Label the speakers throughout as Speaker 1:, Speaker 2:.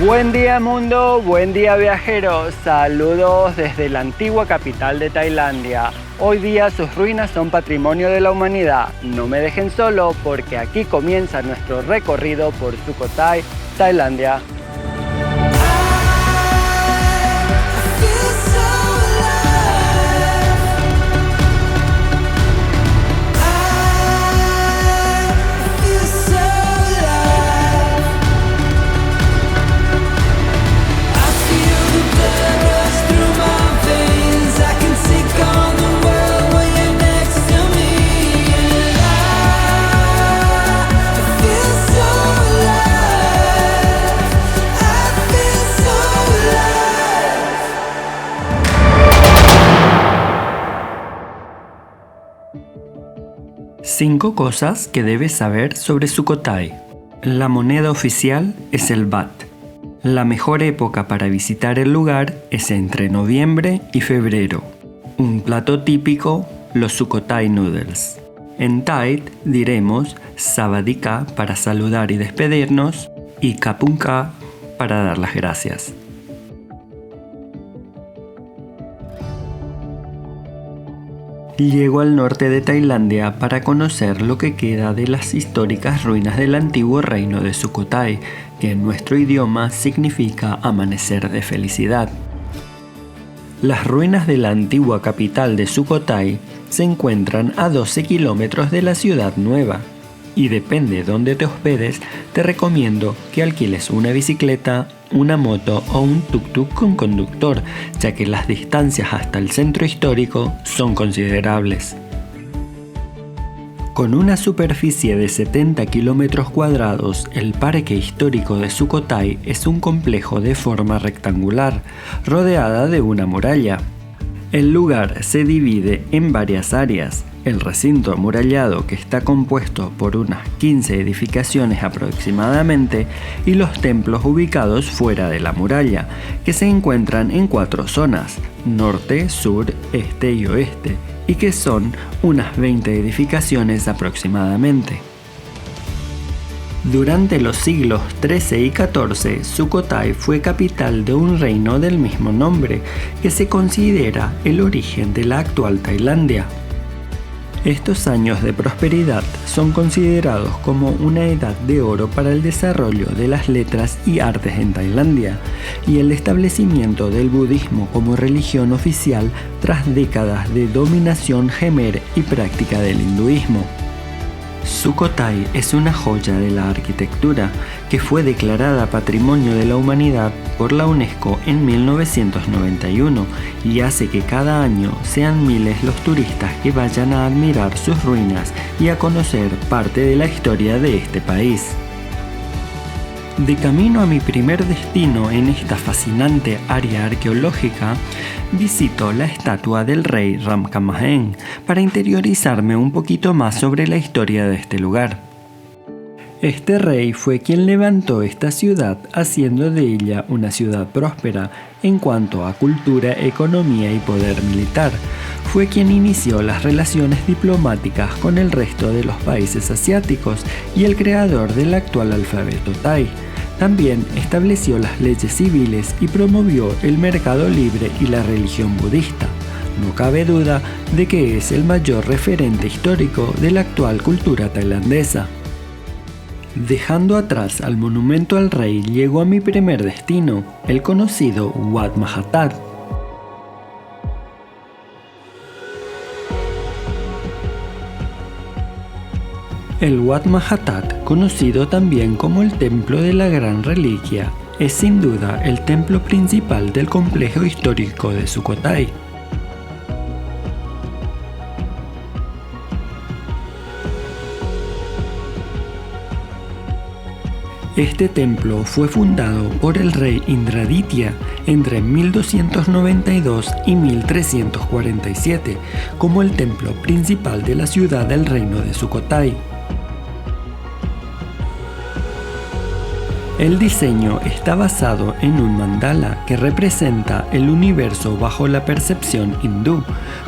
Speaker 1: Buen día mundo, buen día viajeros, saludos desde la antigua capital de Tailandia. Hoy día sus ruinas son patrimonio de la humanidad. No me dejen solo porque aquí comienza nuestro recorrido por Sukhothai, Tailandia. Cinco cosas que debes saber sobre Sukhothai. La moneda oficial es el baht. La mejor época para visitar el lugar es entre noviembre y febrero. Un plato típico, los Sukhothai Noodles. En Thai diremos Savadika para saludar y despedirnos y Kapunka para dar las gracias. Llego al norte de Tailandia para conocer lo que queda de las históricas ruinas del antiguo reino de Sukhothai, que en nuestro idioma significa amanecer de felicidad. Las ruinas de la antigua capital de Sukhothai se encuentran a 12 kilómetros de la ciudad nueva, y depende de dónde te hospedes, te recomiendo que alquiles una bicicleta, una moto o un tuk-tuk con conductor, ya que las distancias hasta el centro histórico son considerables. Con una superficie de 70 kilómetros cuadrados, el Parque Histórico de Sukhothai es un complejo de forma rectangular, rodeada de una muralla. El lugar se divide en varias áreas. El recinto amurallado, que está compuesto por unas 15 edificaciones aproximadamente, y los templos ubicados fuera de la muralla, que se encuentran en 4 zonas, norte, sur, este y oeste, y que son unas 20 edificaciones aproximadamente. Durante los siglos XIII y XIV, Sukhothai fue capital de un reino del mismo nombre, que se considera el origen de la actual Tailandia. Estos años de prosperidad son considerados como una edad de oro para el desarrollo de las letras y artes en Tailandia y el establecimiento del budismo como religión oficial tras décadas de dominación jemer y práctica del hinduismo. Sukhothai es una joya de la arquitectura que fue declarada Patrimonio de la Humanidad por la UNESCO en 1991 y hace que cada año sean miles los turistas que vayan a admirar sus ruinas y a conocer parte de la historia de este país. De camino a mi primer destino en esta fascinante área arqueológica, visito la estatua del rey Ramkhamhaeng para interiorizarme un poquito más sobre la historia de este lugar. Este rey fue quien levantó esta ciudad, haciendo de ella una ciudad próspera en cuanto a cultura, economía y poder militar. Fue quien inició las relaciones diplomáticas con el resto de los países asiáticos y el creador del actual alfabeto Thai. También estableció las leyes civiles y promovió el mercado libre y la religión budista. No cabe duda de que es el mayor referente histórico de la actual cultura tailandesa. Dejando atrás al monumento al rey, llego a mi primer destino, el conocido Wat Mahathat. El Wat Mahathat, conocido también como el Templo de la Gran Reliquia, es sin duda el templo principal del complejo histórico de Sukhothai. Este templo fue fundado por el rey Indraditya entre 1292 y 1347 como el templo principal de la ciudad del reino de Sukhothai. El diseño está basado en un mandala que representa el universo bajo la percepción hindú.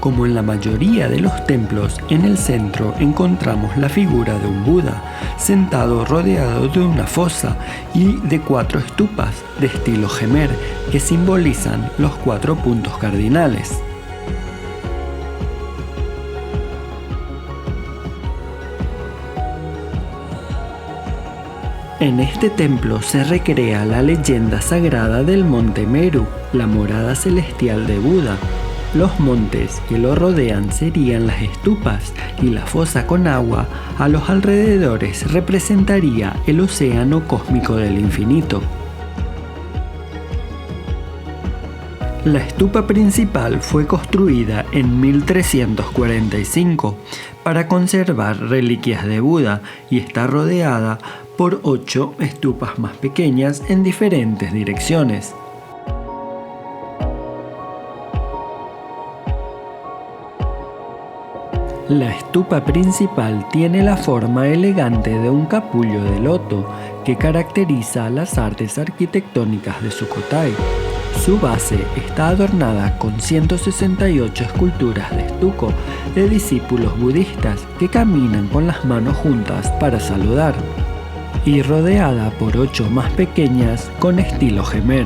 Speaker 1: Como en la mayoría de los templos, en el centro encontramos la figura de un Buda, sentado rodeado de una fosa y de 4 estupas de estilo Khmer que simbolizan los 4 puntos cardinales. En este templo se recrea la leyenda sagrada del monte Meru, la morada celestial de Buda. Los montes que lo rodean serían las estupas y la fosa con agua a los alrededores representaría el océano cósmico del infinito. La estupa principal fue construida en 1345 para conservar reliquias de Buda y está rodeada por 8 estupas más pequeñas en diferentes direcciones. La estupa principal tiene la forma elegante de un capullo de loto que caracteriza las artes arquitectónicas de Sukhothai. Su base está adornada con 168 esculturas de estuco de discípulos budistas que caminan con las manos juntas para saludar, y rodeada por 8 más pequeñas con estilo Khmer.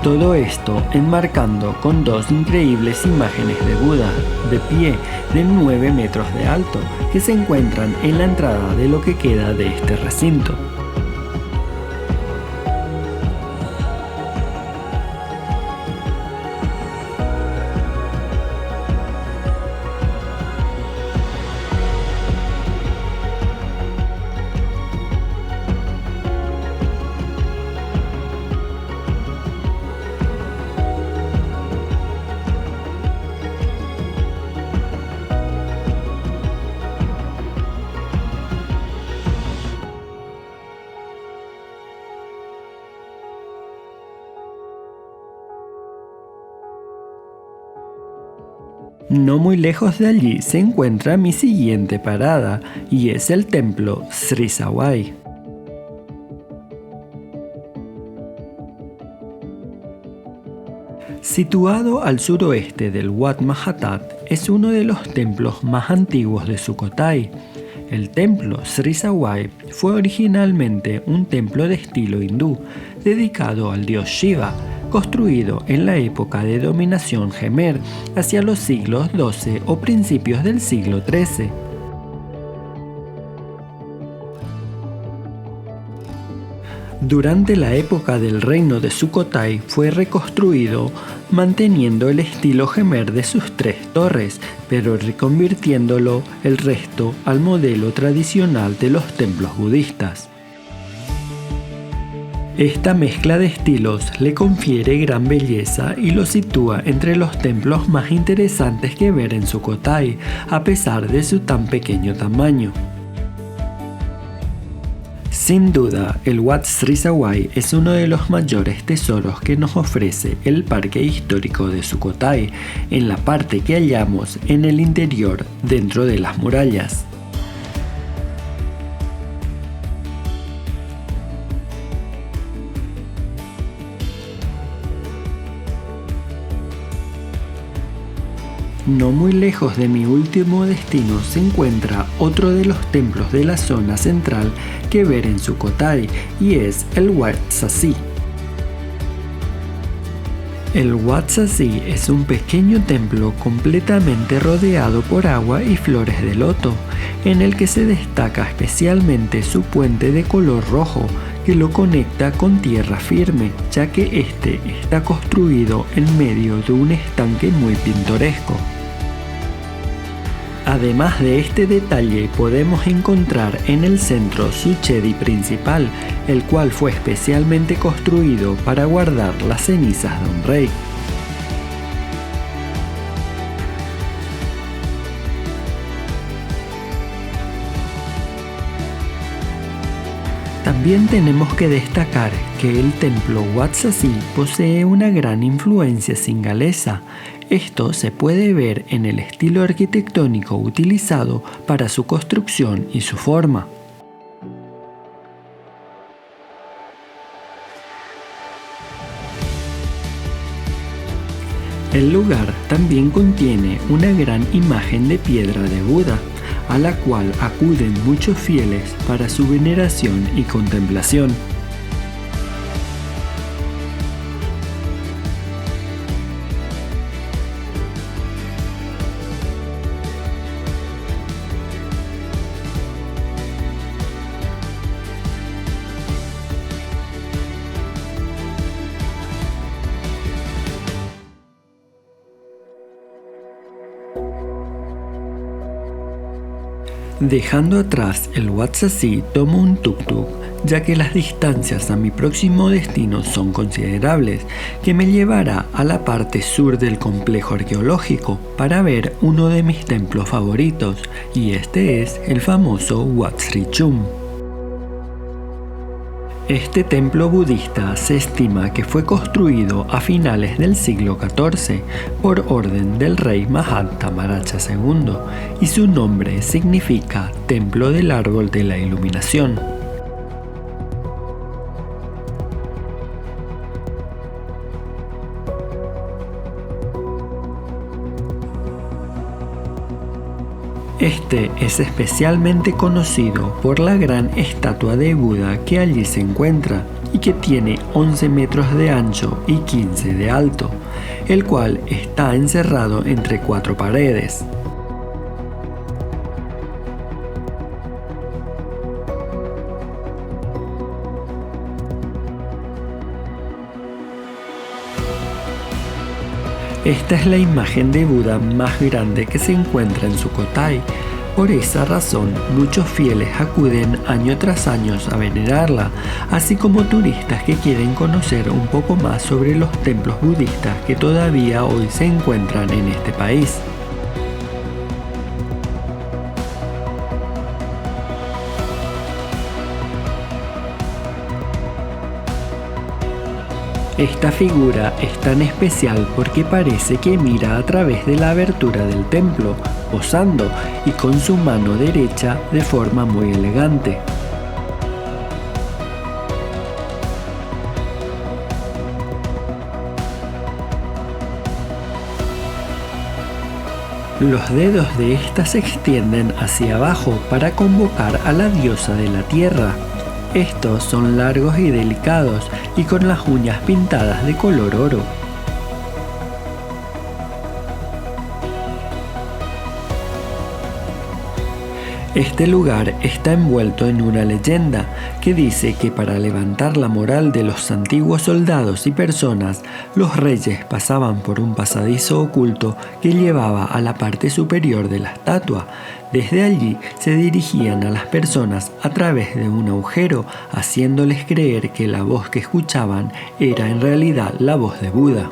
Speaker 1: Todo esto enmarcando con 2 increíbles imágenes de Buda, de pie, de 9 metros de alto, que se encuentran en la entrada de lo que queda de este recinto. No muy lejos de allí se encuentra mi siguiente parada, y es el templo Sri Sawai. Situado al suroeste del Wat Mahathat, es uno de los templos más antiguos de Sukhothai. El templo Sri Sawai fue originalmente un templo de estilo hindú, dedicado al dios Shiva, construido en la época de dominación Khmer hacia los siglos XII o principios del siglo XIII. Durante la época del reino de Sukhothai fue reconstruido manteniendo el estilo Khmer de sus 3 torres, pero reconvirtiéndolo el resto al modelo tradicional de los templos budistas. Esta mezcla de estilos le confiere gran belleza y lo sitúa entre los templos más interesantes que ver en Sukhothai, a pesar de su tan pequeño tamaño. Sin duda, el Wat Sri Sawai es uno de los mayores tesoros que nos ofrece el parque histórico de Sukhothai, en la parte que hallamos en el interior dentro de las murallas. No muy lejos de mi último destino se encuentra otro de los templos de la zona central que ver en Sukhothai, y es el Wat Saci. El Wat Saci es un pequeño templo completamente rodeado por agua y flores de loto, en el que se destaca especialmente su puente de color rojo que lo conecta con tierra firme, ya que este está construido en medio de un estanque muy pintoresco. Además de este detalle, podemos encontrar en el centro su chedi principal, el cual fue especialmente construido para guardar las cenizas de un rey. También tenemos que destacar que el templo Wat Sasi posee una gran influencia singalesa. Esto se puede ver en el estilo arquitectónico utilizado para su construcción y su forma. El lugar también contiene una gran imagen de piedra de Buda, a la cual acuden muchos fieles para su veneración y contemplación. Dejando atrás el Wat Sasi, tomo un tuk-tuk, ya que las distancias a mi próximo destino son considerables, que me llevará a la parte sur del complejo arqueológico para ver uno de mis templos favoritos, y este es el famoso Wat Sri Chum. Este templo budista se estima que fue construido a finales del siglo XIV por orden del rey Mahatma II y su nombre significa Templo del Árbol de la Iluminación. Este es especialmente conocido por la gran estatua de Buda que allí se encuentra y que tiene 11 metros de ancho y 15 de alto, el cual está encerrado entre 4 paredes. Esta es la imagen de Buda más grande que se encuentra en Sukhothai. Por esa razón, muchos fieles acuden año tras año a venerarla, así como turistas que quieren conocer un poco más sobre los templos budistas que todavía hoy se encuentran en este país. Esta figura es tan especial porque parece que mira a través de la abertura del templo, posando y con su mano derecha de forma muy elegante. Los dedos de esta se extienden hacia abajo para convocar a la diosa de la tierra. Estos son largos y delicados y con las uñas pintadas de color oro. Este lugar está envuelto en una leyenda que dice que para levantar la moral de los antiguos soldados y personas, los reyes pasaban por un pasadizo oculto que llevaba a la parte superior de la estatua. Desde allí se dirigían a las personas a través de un agujero, haciéndoles creer que la voz que escuchaban era en realidad la voz de Buda.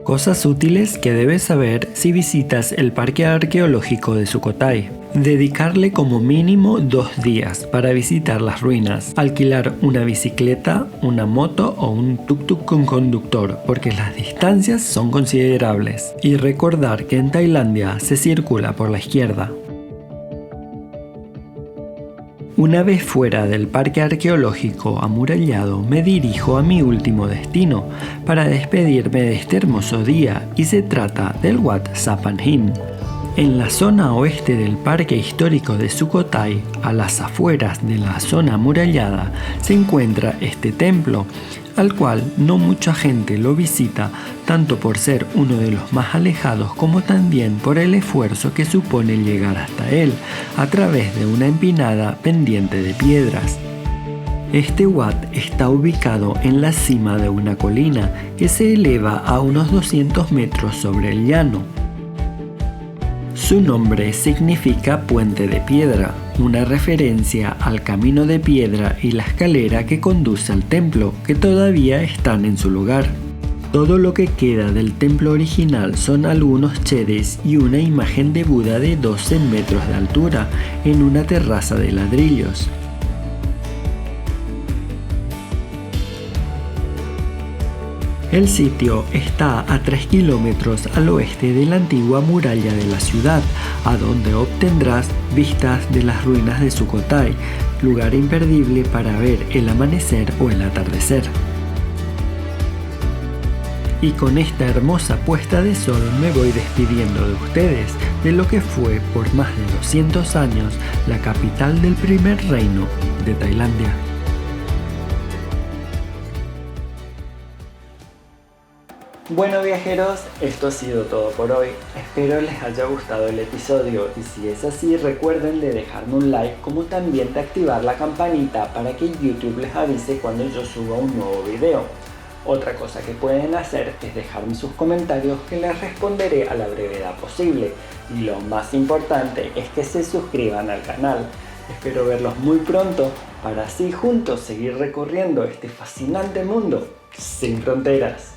Speaker 1: Cosas útiles que debes saber si visitas el Parque Arqueológico de Sukhothai. Dedicarle como mínimo 2 días para visitar las ruinas. Alquilar una bicicleta, una moto o un tuk-tuk con conductor, porque las distancias son considerables. Y recordar que en Tailandia se circula por la izquierda. Una vez fuera del parque arqueológico amurallado, me dirijo a mi último destino para despedirme de este hermoso día, y se trata del Wat Sapan Hin. En la zona oeste del parque histórico de Sukhothai, a las afueras de la zona amurallada, se encuentra este templo. al cual no mucha gente lo visita, tanto por ser uno de los más alejados como también por el esfuerzo que supone llegar hasta él, a través de una empinada pendiente de piedras. Este Wat está ubicado en la cima de una colina que se eleva a unos 200 metros sobre el llano. Su nombre significa puente de piedra, una referencia al camino de piedra y la escalera que conduce al templo, que todavía están en su lugar. Todo lo que queda del templo original son algunos chedes y una imagen de Buda de 12 metros de altura en una terraza de ladrillos. El sitio está a 3 kilómetros al oeste de la antigua muralla de la ciudad, a donde obtendrás vistas de las ruinas de Sukhothai, lugar imperdible para ver el amanecer o el atardecer. Y con esta hermosa puesta de sol me voy despidiendo de ustedes, de lo que fue por más de 200 años la capital del primer reino de Tailandia. Bueno viajeros, esto ha sido todo por hoy, espero les haya gustado el episodio y si es así recuerden de dejarme un like como también de activar la campanita para que YouTube les avise cuando yo suba un nuevo video. Otra cosa que pueden hacer es dejarme sus comentarios que les responderé a la brevedad posible y lo más importante es que se suscriban al canal. Espero verlos muy pronto para así juntos seguir recorriendo este fascinante mundo sin fronteras.